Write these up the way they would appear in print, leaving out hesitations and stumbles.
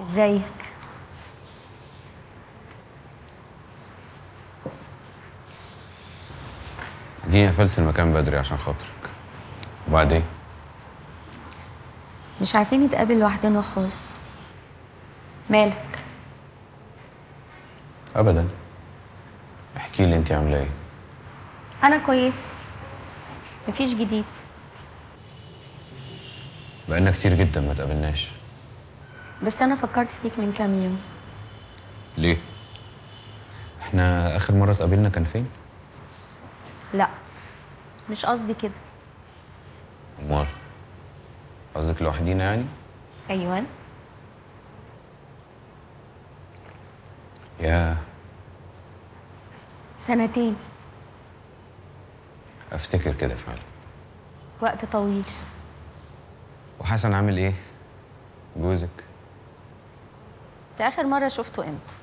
ازيك؟ اديني قفلت المكان بدري عشان خاطرك. وبعدين؟ مش عارفين نتقابل لوحدنا خالص. مالك؟ ابدا. احكي لي انت عامله ايه؟ انا كويس، مفيش جديد. بقالنا كتير جدا ما تقابلناش. بس انا فكرت فيك من كام يوم. ليه؟ احنا اخر مره اتقابلنا كان فين؟ لا، مش قصدي كده. امال؟ قصدك لوحدينا يعني؟ ايوه. يا سنتين. افتكر كده فعلا. وقت طويل. وحسن عامل ايه؟ جوزك؟ انت اخر مره شفته امتى؟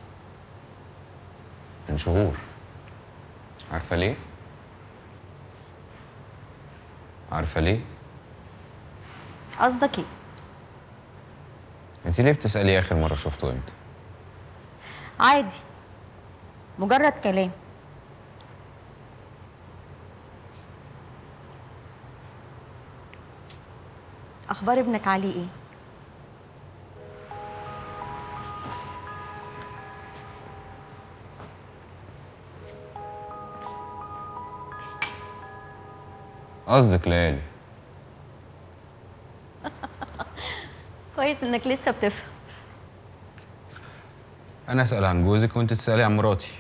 من شهور. عارفه ليه؟ عارفه ليه؟ قصدك ايه؟ انت ليه بتسالي اخر مره شفته امتى؟ عادي، مجرد كلام. اخبار ابنك علي ايه؟ قصدك ليالي. كويس انك لسه بتفهم. انا اسال عن جوزك وانت تسالي عن مراتي.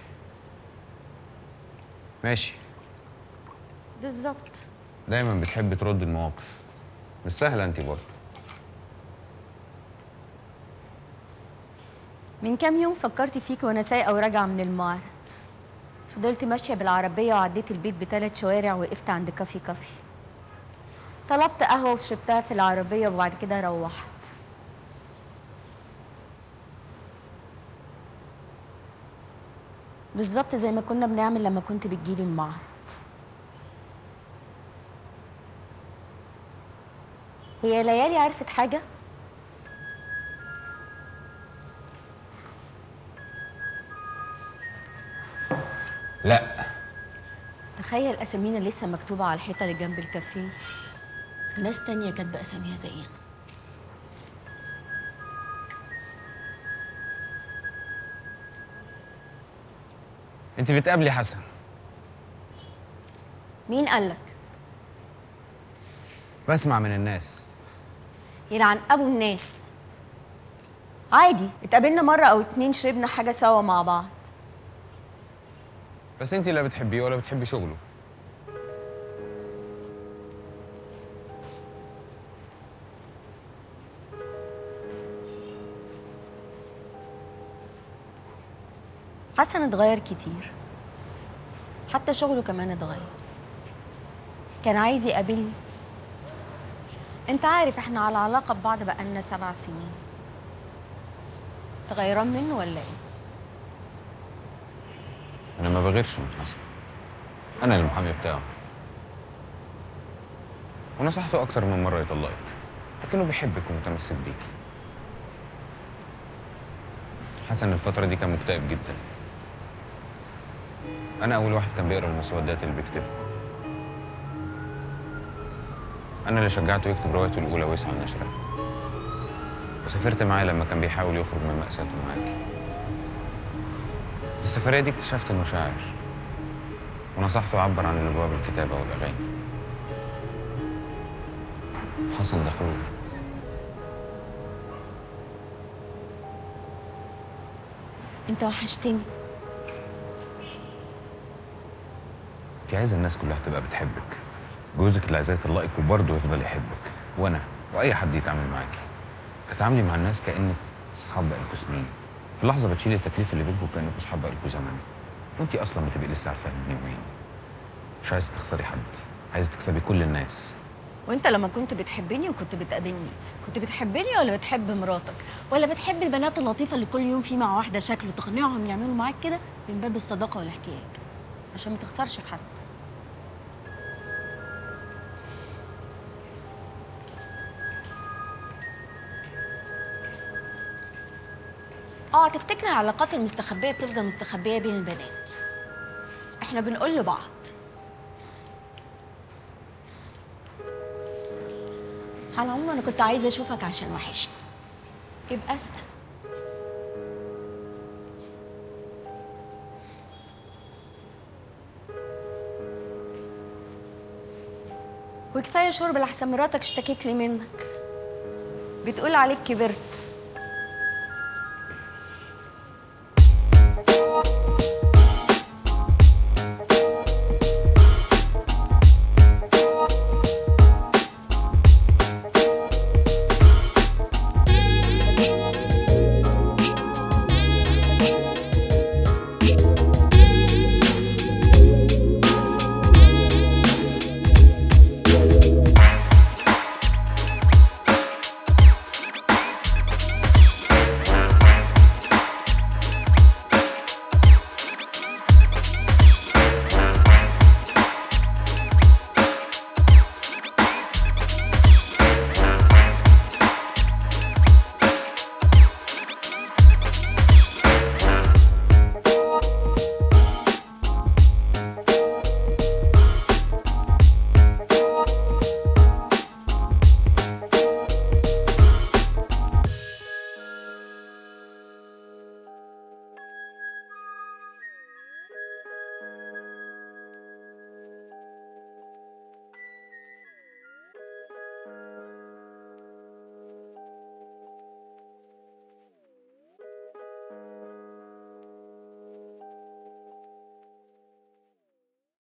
ماشي. بالظبط. دايما بتحبي ترد المواقف. مش سهله انت برضه. من كام يوم فكرت فيك وانا سايقه وراجعه من المعرض. فضلت ماشيه بالعربيه وعديت البيت ب3 شوارع، وقفت عند كافي. طلبت قهوه وشربتها في العربيه وبعد كده روحت. بالظبط زي ما كنا بنعمل لما كنت بتجيلي المعرض. هي ليالي عرفت حاجه؟ لا. تخيل اسامينا لسه مكتوبه على الحيطه اللي جنب الكافيه. ناس تانية كاتبه اساميها زينا. انت بتقابلي حسن؟ مين قالك؟ بسمع من الناس. يلعن ابو الناس. عادي، اتقابلنا مره او 2 شربنا حاجه سوا مع بعض. بس انت لا بتحبيه ولا بتحبي شغله. حسن اتغير كتير، حتى شغله كمان اتغير. كان عايز يقابلني. انت عارف احنا على علاقه ببعض بقالنا 7 سنين. تغيران منه ولا ايه؟ انا ما بغيرش من حسن. انا المحامي بتاعه. ونصحته اكتر من مره يطلقك، لكنه بيحبك ومتمسك بيكي. حسن الفتره دي كان مكتئب جدا. انا اول واحد كان بيقرا المسودات اللي بيكتبها. انا اللي شجعته يكتب روايته الاولى ويسعى لنشرها. وسافرت معاه لما كان بيحاول يخرج من مأساته معاكي. في السفريه دي اكتشفت انه شاعر، ونصحته يعبر عن اللي جواه بالكتابه والاغاني. حسن ده اخويا. انت وحشتني. انت عايزه الناس كلها تبقى بتحبك. جوزك اللي عايزاه يطلقك وبرضه يفضل يحبك. وانا واي حد يتعامل معاكي تتعاملي مع الناس كانك اصحاب بقالكوا سنين. في لحظه بتشيلي التكليف اللي بينكم كانكوا اصحاب بقالكوا زمن. وانت اصلا بتبقي لسه عارفاها من يومين. مش عايزه تخسري حد، عايزه تكسبي كل الناس. وانت لما كنت بتحبني وكنت بتقابلني، كنت بتحبني ولا بتحب مراتك؟ ولا بتحب البنات اللطيفه اللي كل يوم في مع واحده شكل وتقنعهم يعملوا معاك كده من باب الصداقه والاحتياج، عشان ما تخسرش حد؟ اه تفتكر العلاقات المستخبيه بتفضل مستخبيه بين البنات؟ احنا بنقول لبعض. على العموم انا كنت عايزه اشوفك عشان وحشني. يبقى اسال. وكفايه شرب لحسن مراتك اشتكيت لي منك، بتقول عليك كبرت.